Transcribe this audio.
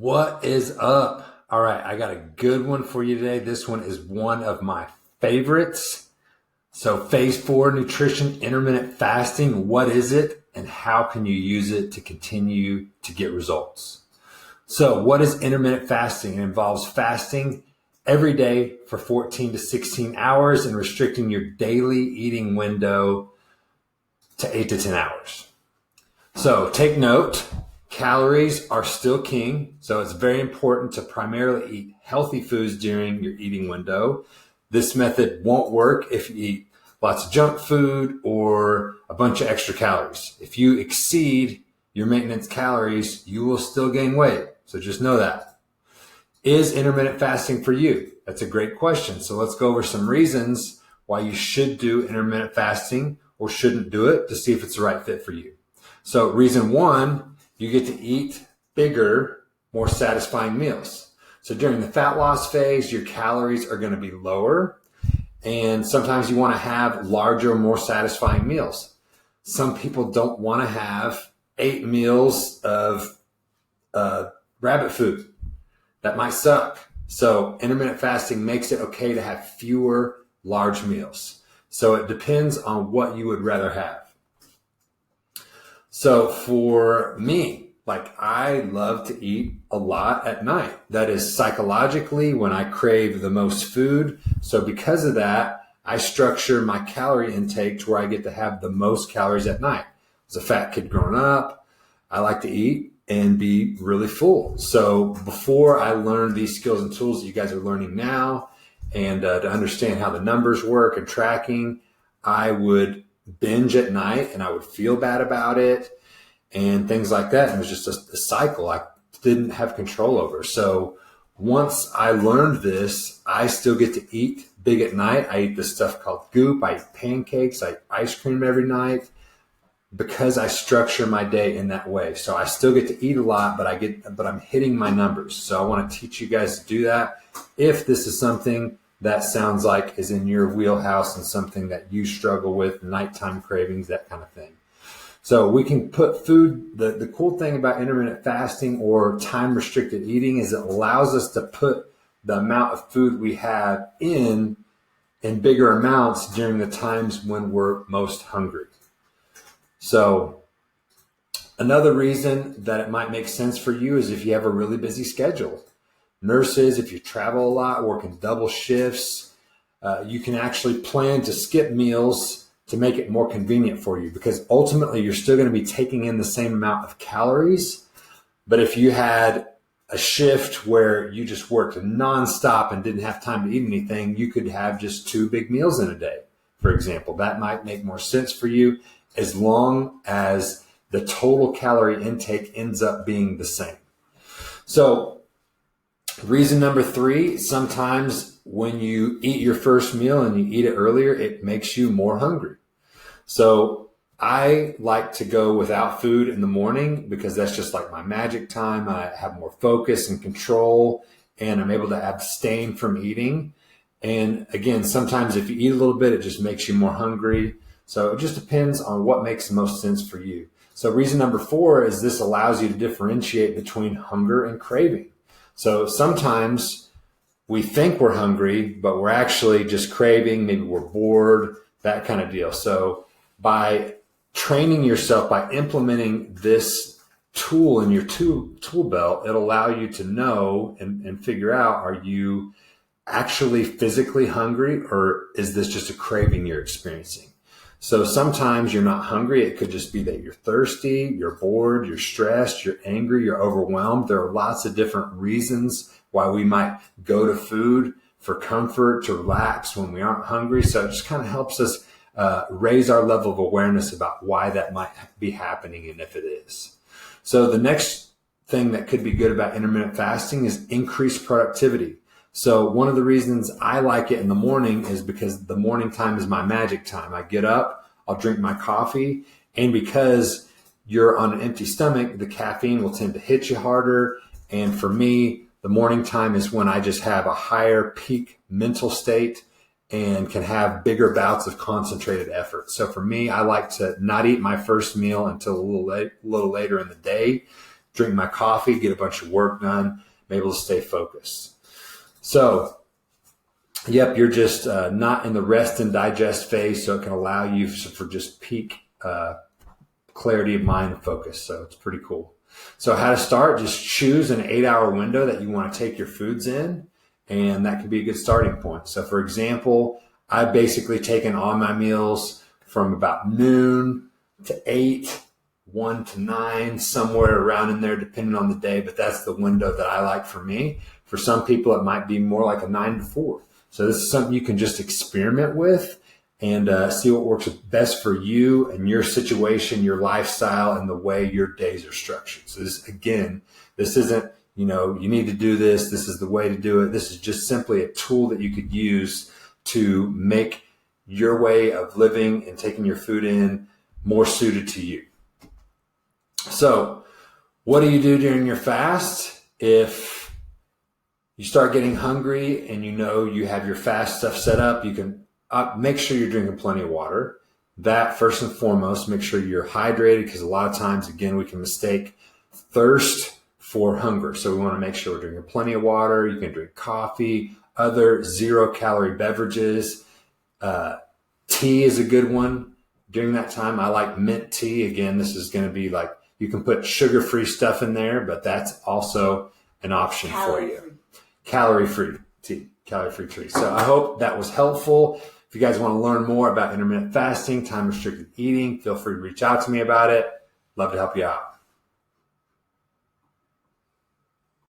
What is up? All right, I got a good one for you today. This one is one of my favorites. So phase 4 nutrition, intermittent fasting, what is it and how can you use it to continue to get results? So what is intermittent fasting? It involves fasting every day for 14 to 16 hours and restricting your daily eating window to 8 to 10 hours. So take note, calories are still king. So it's very important to primarily eat healthy foods during your eating window. This method won't work if you eat lots of junk food or a bunch of extra calories. If you exceed your maintenance calories, you will still gain weight. So just know that. Is intermittent fasting for you? That's a great question. So let's go over some reasons why you should do intermittent fasting or shouldn't do it to see if it's the right fit for you. So reason 1, you get to eat bigger, more satisfying meals. So during the fat loss phase, your calories are going to be lower. And sometimes you want to have larger, more satisfying meals. Some people don't want to have 8 meals of rabbit food. That might suck. So intermittent fasting makes it okay to have fewer large meals. So it depends on what you would rather have. So for me, I love to eat a lot at night. That is psychologically when I crave the most food. So because of that, I structure my calorie intake to where I get to have the most calories at night. As a fat kid growing up, I like to eat and be really full. So before I learned these skills and tools that you guys are learning now, and to understand how the numbers work and tracking, I would binge at night and I would feel bad about it and things like that. And it was just a cycle I didn't have control over. So once I learned this, I still get to eat big at night. I eat this stuff called goop. I eat pancakes. I eat ice cream every night because I structure my day in that way. So I still get to eat a lot, but I'm hitting my numbers. So I want to teach you guys to do that. If this is something that sounds like is in your wheelhouse and something that you struggle with, nighttime cravings, that kind of thing. So we can put food, the cool thing about intermittent fasting or time restricted eating is it allows us to put the amount of food we have in bigger amounts during the times when we're most hungry. So another reason that it might make sense for you is if you have a really busy schedule. Nurses, if you travel a lot, working double shifts, you can actually plan to skip meals to make it more convenient for you, because ultimately you're still going to be taking in the same amount of calories. But if you had a shift where you just worked nonstop and didn't have time to eat anything, you could have just 2 big meals in a day, for example. That might make more sense for you as long as the total calorie intake ends up being the same. So reason number 3, sometimes when you eat your first meal and you eat it earlier, it makes you more hungry. So I like to go without food in the morning because that's just like my magic time. I have more focus and control, and I'm able to abstain from eating. And again, sometimes if you eat a little bit, it just makes you more hungry. So it just depends on what makes the most sense for you. So reason number 4 is this allows you to differentiate between hunger and craving. So sometimes we think we're hungry, but we're actually just craving. Maybe we're bored, that kind of deal. So by training yourself, by implementing this tool in your tool belt, it'll allow you to know and figure out, are you actually physically hungry, or is this just a craving you're experiencing? So sometimes you're not hungry. It could just be that you're thirsty, you're bored, you're stressed, you're angry, you're overwhelmed. There are lots of different reasons why we might go to food for comfort, to relax when we aren't hungry. So it just kind of helps us raise our level of awareness about why that might be happening and if it is. So the next thing that could be good about intermittent fasting is increased productivity. So one of the reasons I like it in the morning is because the morning time is my magic time. I get up, I'll drink my coffee, and because you're on an empty stomach, the caffeine will tend to hit you harder. And for me, the morning time is when I just have a higher peak mental state and can have bigger bouts of concentrated effort. So for me, I like to not eat my first meal until a little later in the day, drink my coffee, get a bunch of work done, I'm able to stay focused. So, yep, you're just not in the rest and digest phase, so it can allow you for just peak clarity of mind and focus. So it's pretty cool. So how to start, just choose an 8-hour window that you want to take your foods in, and that can be a good starting point. So for example, I've basically taken all my meals from about noon to 8, 1 to 9, somewhere around in there, depending on the day, but that's the window that I like for me. For some people, it might be more like a 9 to 4. So this is something you can just experiment with and see what works best for you and your situation, your lifestyle, and the way your days are structured. So this, again, this isn't, you need to do this. This is the way to do it. This is just simply a tool that you could use to make your way of living and taking your food in more suited to you. So what do you do during your fast? If you start getting hungry and you have your fast stuff set up, you can make sure you're drinking plenty of water. That first and foremost, make sure you're hydrated, because a lot of times, again, we can mistake thirst for hunger. So we want to make sure we're drinking plenty of water. You can drink coffee, other zero-calorie beverages. Tea is a good one during that time. I like mint tea. Again, this is going to be like, you can put sugar-free stuff in there, but that's also an option for you. Calorie-free tea. So I hope that was helpful. If you guys want to learn more about intermittent fasting, time restricted eating, feel free to reach out to me about it. Love to help you out.